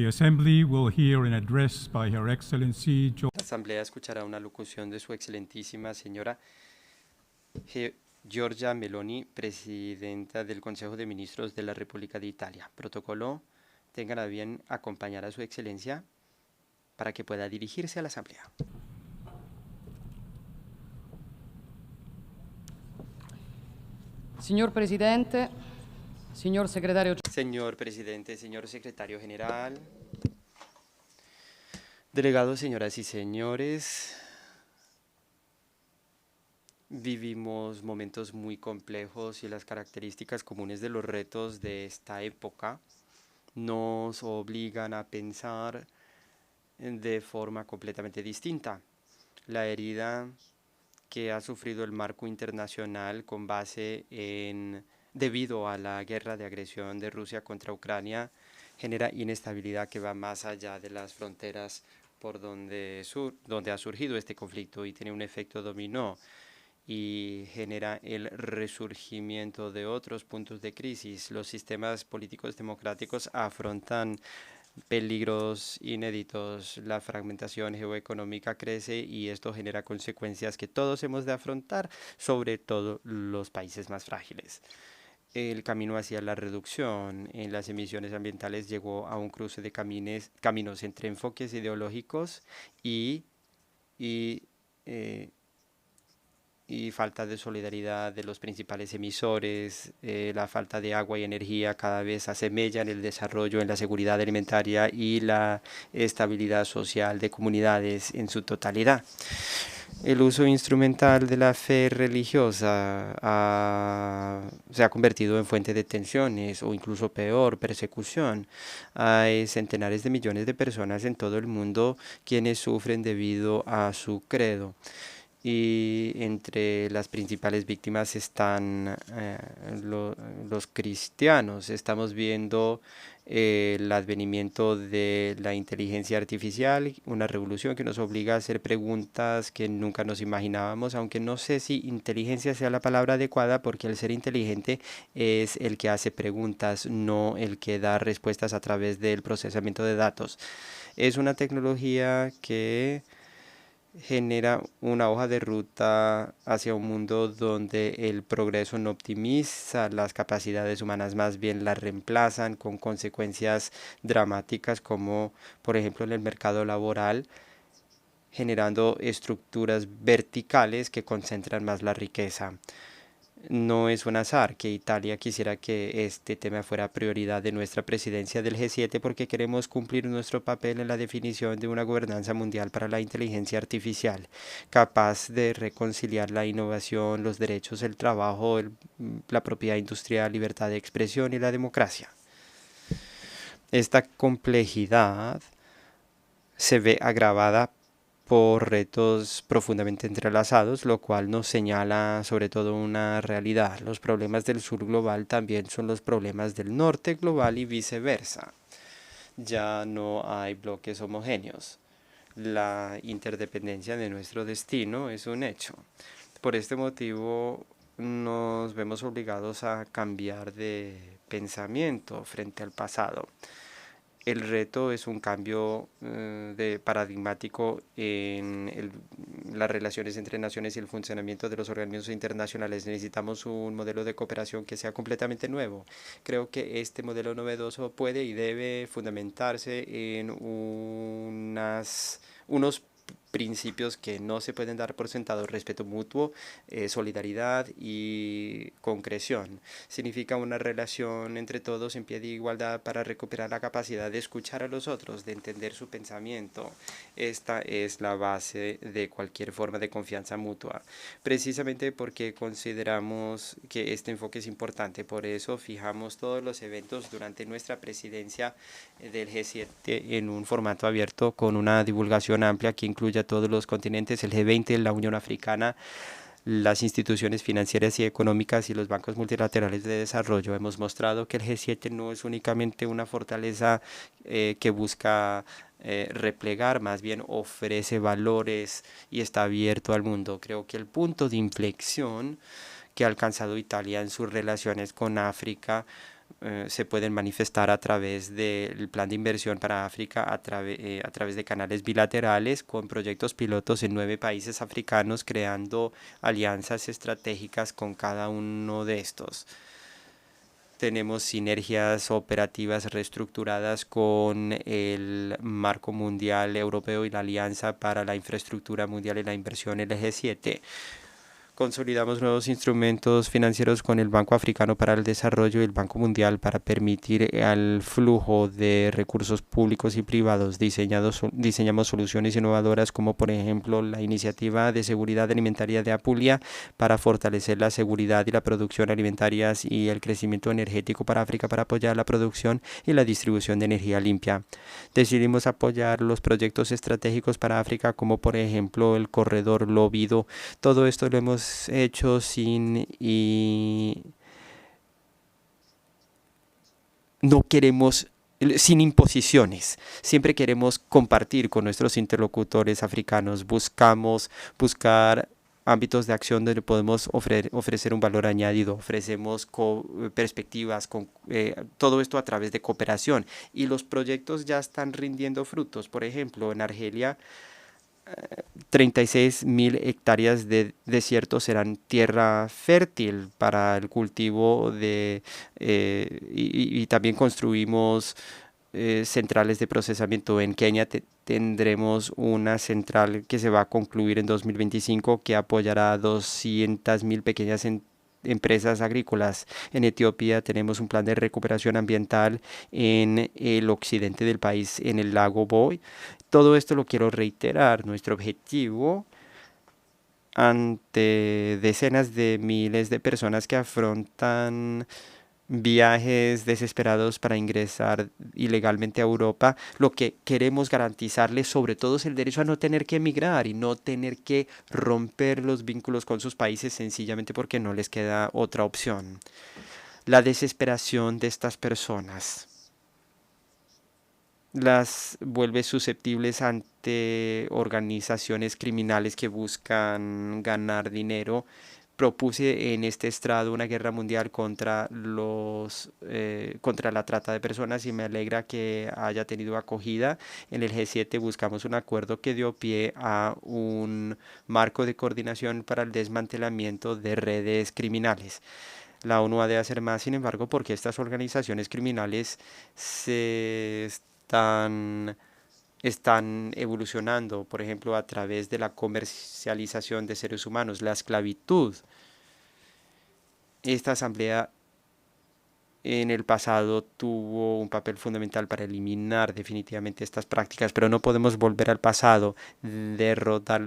The Assembly will hear an address by Her Excellency La Asamblea escuchará una locución de su excelentísima señora Giorgia Meloni, presidenta del Consejo de Ministros de la República de Italia. Protocolo, tengan a bien acompañar a su excelencia para que pueda dirigirse a la Asamblea. Signor Presidente, signor Secretario. Señor Presidente, señor Secretario General, delegados, señoras y señores, vivimos momentos muy complejos y las características comunes de los retos de esta época nos obligan a pensar de forma completamente distinta. La herida que ha sufrido el marco internacional con base debido a la guerra de agresión de Rusia contra Ucrania genera inestabilidad que va más allá de las fronteras por donde ha surgido este conflicto y tiene un efecto dominó y genera el resurgimiento de otros puntos de crisis. Los sistemas políticos democráticos afrontan peligros inéditos, la fragmentación geoeconómica crece y esto genera consecuencias que todos hemos de afrontar, sobre todo los países más frágiles. El camino hacia la reducción en las emisiones ambientales llegó a un cruce de caminos entre enfoques ideológicos y falta de solidaridad de los principales emisores. La falta de agua y energía cada vez asemellan el desarrollo en la seguridad alimentaria y la estabilidad social de comunidades en su totalidad. El uso instrumental de la fe religiosa se ha convertido en fuente de tensiones o incluso peor, persecución. Hay centenares de millones de personas en todo el mundo quienes sufren debido a su credo. Y entre las principales víctimas están los cristianos. Estamos viendo el advenimiento de la inteligencia artificial, una revolución que nos obliga a hacer preguntas que nunca nos imaginábamos, aunque no sé si inteligencia sea la palabra adecuada, porque el ser inteligente es el que hace preguntas, no el que da respuestas a través del procesamiento de datos. Es una tecnología que genera una hoja de ruta hacia un mundo donde el progreso no optimiza las capacidades humanas, más bien las reemplazan con consecuencias dramáticas como por ejemplo en el mercado laboral, generando estructuras verticales que concentran más la riqueza. No es un azar que Italia quisiera que este tema fuera prioridad de nuestra presidencia del G7 porque queremos cumplir nuestro papel en la definición de una gobernanza mundial para la inteligencia artificial, capaz de reconciliar la innovación, los derechos, el trabajo, la propiedad industrial, libertad de expresión y la democracia. Esta complejidad se ve agravada por retos profundamente entrelazados, lo cual nos señala sobre todo una realidad. Los problemas del sur global también son los problemas del norte global y viceversa. Ya no hay bloques homogéneos. La interdependencia de nuestro destino es un hecho. Por este motivo nos vemos obligados a cambiar de pensamiento frente al pasado. El reto es un cambio paradigmático en las relaciones entre naciones y el funcionamiento de los organismos internacionales. Necesitamos un modelo de cooperación que sea completamente nuevo. Creo que este modelo novedoso puede y debe fundamentarse en unos principios que no se pueden dar por sentado: respeto mutuo, solidaridad y concreción. Significa una relación entre todos en pie de igualdad para recuperar la capacidad de escuchar a los otros, de entender su pensamiento. Esta es la base de cualquier forma de confianza mutua. Precisamente porque consideramos que este enfoque es importante, por eso fijamos todos los eventos durante nuestra presidencia del G7 en un formato abierto con una divulgación amplia que incluya todos los continentes, el G20, la Unión Africana, las instituciones financieras y económicas y los bancos multilaterales de desarrollo. Hemos mostrado que el G7 no es únicamente una fortaleza que busca replegar, más bien ofrece valores y está abierto al mundo. Creo que el punto de inflexión que ha alcanzado Italia en sus relaciones con África se pueden manifestar a través del plan de inversión para África, a través de canales bilaterales con proyectos pilotos en 9 países africanos, creando alianzas estratégicas con cada uno de estos. Tenemos sinergias operativas reestructuradas con el Marco Mundial Europeo y la Alianza para la Infraestructura Mundial y la Inversión, el G7. Consolidamos nuevos instrumentos financieros con el Banco Africano para el Desarrollo y el Banco Mundial para permitir el flujo de recursos públicos y privados. Diseñamos soluciones innovadoras como por ejemplo la Iniciativa de Seguridad Alimentaria de Apulia para fortalecer la seguridad y la producción alimentarias y el crecimiento energético para África para apoyar la producción y la distribución de energía limpia. Decidimos apoyar los proyectos estratégicos para África como por ejemplo el corredor Lóvido. Todo esto lo hemos hecho sin imposiciones. Siempre queremos compartir con nuestros interlocutores africanos. Buscar ámbitos de acción donde podemos ofrecer un valor añadido. Ofrecemos perspectivas, todo esto a través de cooperación. Y los proyectos ya están rindiendo frutos. Por ejemplo, en Argelia, 36.000 hectáreas de desierto serán tierra fértil para el cultivo y también construimos centrales de procesamiento. En Kenia tendremos una central que se va a concluir en 2025 que apoyará a 200.000 pequeñas empresas agrícolas. En Etiopía tenemos un plan de recuperación ambiental en el occidente del país, en el lago Boy. Todo esto lo quiero reiterar. Nuestro objetivo ante decenas de miles de personas que afrontan viajes desesperados para ingresar ilegalmente a Europa, lo que queremos garantizarles sobre todo es el derecho a no tener que emigrar y no tener que romper los vínculos con sus países sencillamente porque no les queda otra opción. La desesperación de estas personas las vuelve susceptibles ante organizaciones criminales que buscan ganar dinero. Propuse en este estrado una guerra mundial contra la trata de personas y me alegra que haya tenido acogida. En el G7 buscamos un acuerdo que dio pie a un marco de coordinación para el desmantelamiento de redes criminales. La ONU ha de hacer más, sin embargo, porque estas organizaciones criminales están evolucionando, por ejemplo, a través de la comercialización de seres humanos, la esclavitud. Esta asamblea en el pasado tuvo un papel fundamental para eliminar definitivamente estas prácticas, pero no podemos volver al pasado. Derrotar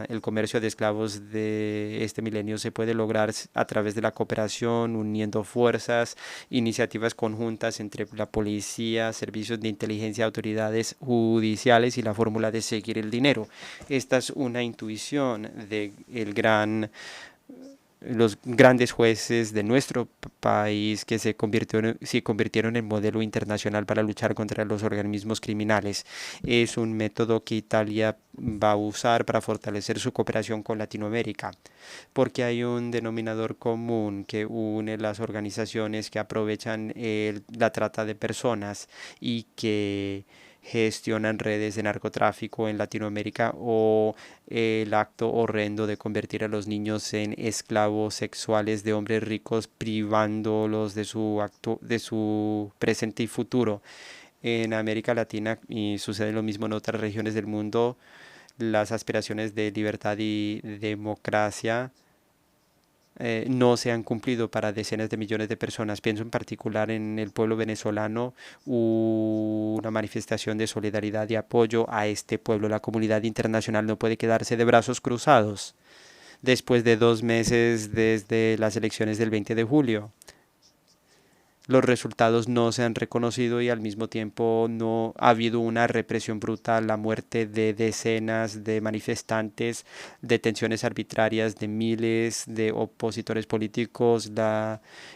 el comercio de esclavos de este milenio se puede lograr a través de la cooperación, uniendo fuerzas, iniciativas conjuntas entre la policía, servicios de inteligencia, autoridades judiciales y la fórmula de seguir el dinero. Esta es una intuición de los grandes jueces de nuestro país que se convirtieron en modelo internacional para luchar contra los organismos criminales. Es un método que Italia va a usar para fortalecer su cooperación con Latinoamérica, porque hay un denominador común que une las organizaciones que aprovechan la trata de personas y que gestionan redes de narcotráfico en Latinoamérica, o el acto horrendo de convertir a los niños en esclavos sexuales de hombres ricos, privándolos de su presente y futuro. En América Latina, y sucede lo mismo en otras regiones del mundo, las aspiraciones de libertad y democracia no se han cumplido para decenas de millones de personas. Pienso en particular en el pueblo venezolano, una manifestación de solidaridad y apoyo a este pueblo. La comunidad internacional no puede quedarse de brazos cruzados después de 2 meses desde las elecciones del 20 de julio. Los resultados no se han reconocido y al mismo tiempo no ha habido una represión brutal, la muerte de decenas de manifestantes, detenciones arbitrarias de miles de opositores políticos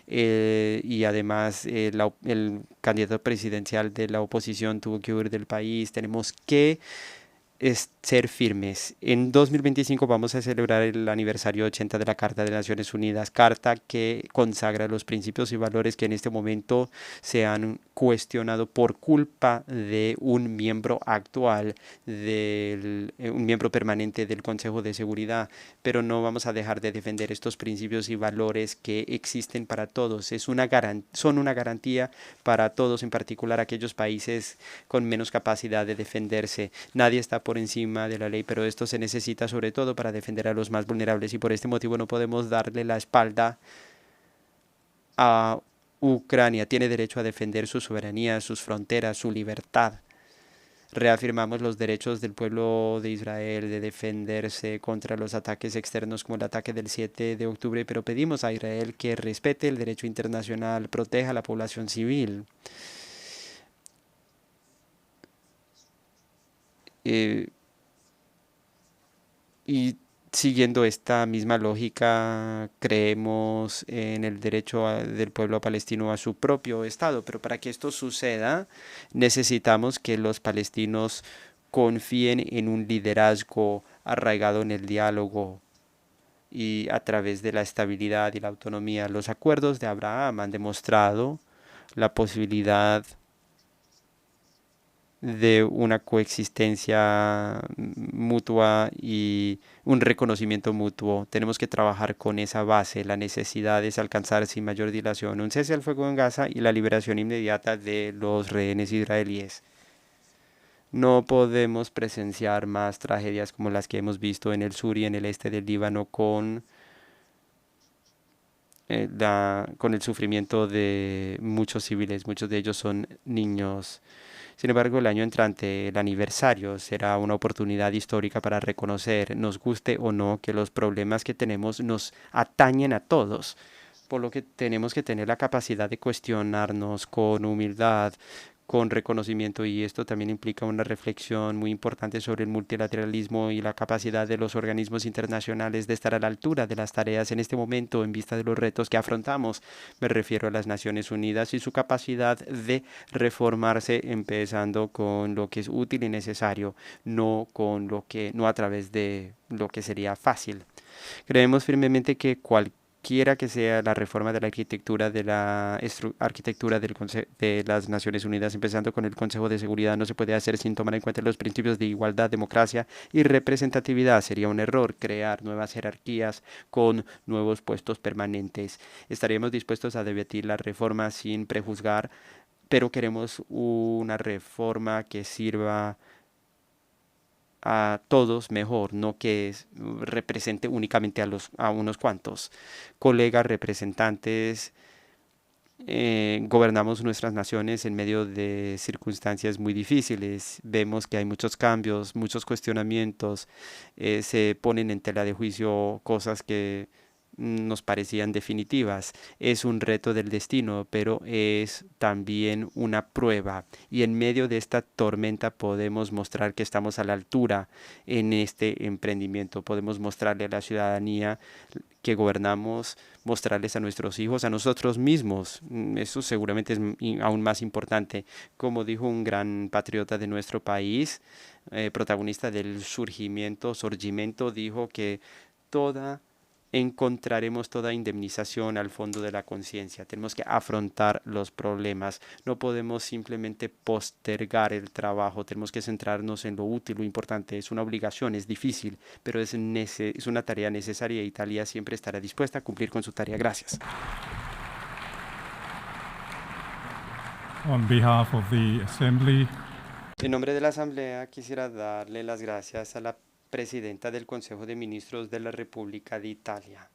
y además el candidato presidencial de la oposición tuvo que huir del país. Tenemos que es ser firmes. En 2025 vamos a celebrar el aniversario 80 de la Carta de Naciones Unidas, carta que consagra los principios y valores que en este momento se han cuestionado por culpa de un miembro actual, un miembro permanente del Consejo de Seguridad. Pero no vamos a dejar de defender estos principios y valores que existen para todos. Son una garantía para todos, en particular aquellos países con menos capacidad de defenderse. Nadie está por encima de la ley, pero esto se necesita sobre todo para defender a los más vulnerables, y por este motivo no podemos darle la espalda a Ucrania. Tiene derecho a defender su soberanía, sus fronteras, su libertad. Reafirmamos los derechos del pueblo de Israel de defenderse contra los ataques externos como el ataque del 7 de octubre, pero pedimos a Israel que respete el derecho internacional, proteja a la población civil. Y siguiendo esta misma lógica, creemos en el derecho del pueblo palestino a su propio Estado, pero para que esto suceda necesitamos que los palestinos confíen en un liderazgo arraigado en el diálogo y a través de la estabilidad y la autonomía. Los acuerdos de Abraham han demostrado la posibilidad de una coexistencia mutua y un reconocimiento mutuo. Tenemos que trabajar con esa base. La necesidad es alcanzar sin mayor dilación un cese al fuego en Gaza y la liberación inmediata de los rehenes israelíes. No podemos presenciar más tragedias como las que hemos visto en el sur y en el este del Líbano con el sufrimiento de muchos civiles. Muchos de ellos son niños. Sin embargo, el año entrante, el aniversario, será una oportunidad histórica para reconocer, nos guste o no, que los problemas que tenemos nos atañen a todos, por lo que tenemos que tener la capacidad de cuestionarnos con humildad, con reconocimiento, y esto también implica una reflexión muy importante sobre el multilateralismo y la capacidad de los organismos internacionales de estar a la altura de las tareas en este momento en vista de los retos que afrontamos. Me refiero a las Naciones Unidas y su capacidad de reformarse, empezando con lo que es útil y necesario, no a través de lo que sería fácil. Creemos firmemente que quiera que sea la reforma de la arquitectura de de las Naciones Unidas, empezando con el Consejo de Seguridad, no se puede hacer sin tomar en cuenta los principios de igualdad, democracia y representatividad. Sería un error crear nuevas jerarquías con nuevos puestos permanentes. Estaríamos dispuestos a debatir la reforma sin prejuzgar, pero queremos una reforma que sirva a todos mejor, no que represente únicamente a unos cuantos. Colegas, representantes, gobernamos nuestras naciones en medio de circunstancias muy difíciles. Vemos que hay muchos cambios, muchos cuestionamientos, se ponen en tela de juicio cosas que nos parecían definitivas. Es un reto del destino, pero es también una prueba. Y en medio de esta tormenta podemos mostrar que estamos a la altura en este emprendimiento. Podemos mostrarle a la ciudadanía que gobernamos, mostrarles a nuestros hijos, a nosotros mismos. Eso seguramente es aún más importante. Como dijo un gran patriota de nuestro país, protagonista del surgimiento, dijo que encontraremos toda indemnización al fondo de la conciencia. Tenemos que afrontar los problemas. No podemos simplemente postergar el trabajo. Tenemos que centrarnos en lo útil, lo importante. Es una obligación, es difícil, pero es una tarea necesaria. Italia siempre estará dispuesta a cumplir con su tarea. Gracias. On behalf of the Assembly, En nombre de la Asamblea, quisiera darle las gracias a la Presidenta del Consejo de Ministros de la República de Italia.